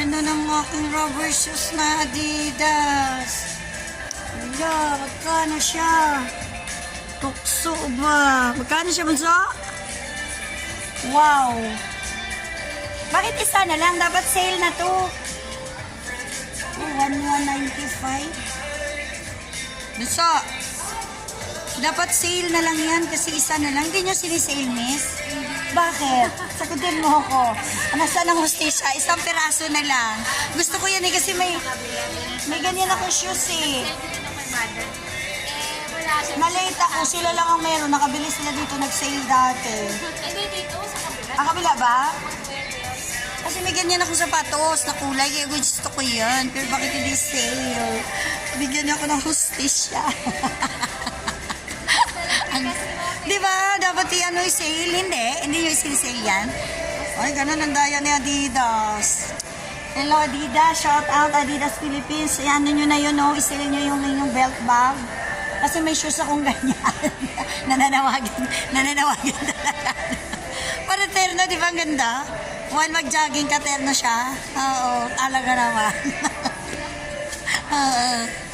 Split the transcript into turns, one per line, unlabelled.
ganda ng aking rubber shoes na Adidas. Wala, magkano siya? Tukso ba? Magkano siya, bunso? Wow. Bakit isa na lang? Dapat sale na to. Oh, 1,195. Bunso, dapat sale na lang yan kasi isa na lang. Hindi nyo sinisale, miss? Bakit? Sagutin mo ako. Nasaan ang hostesya? Isang peraso na lang. Gusto ko yan eh kasi may ganyan akong shoes eh. Malate ako. Sila lang ang meron. Nakabili sila dito. Nag-sale dati.
Hindi dito, sa kabila.
Ang kabila ba? Kasi may ganyan akong sapatos na kulay. Kaya gusto ko yan. Pero bakit hindi sale? Bigyan niya ako ng hostesya. Di ba? Dapat i-ano i-sale? Hindi nyo i-sale yan. Ay, ganun ang daya ni Adidas. Hello, Adidas. Shout out, Adidas Philippines. I-ano nyo na yun, no? I-sale nyo yung inyong belt bag. Kasi may shoes akong ganyan. Nananawagan talaga. Para terno, di ba ang ganda? While mag-jogging ka, terno siya. Oo, talaga naman. Oo.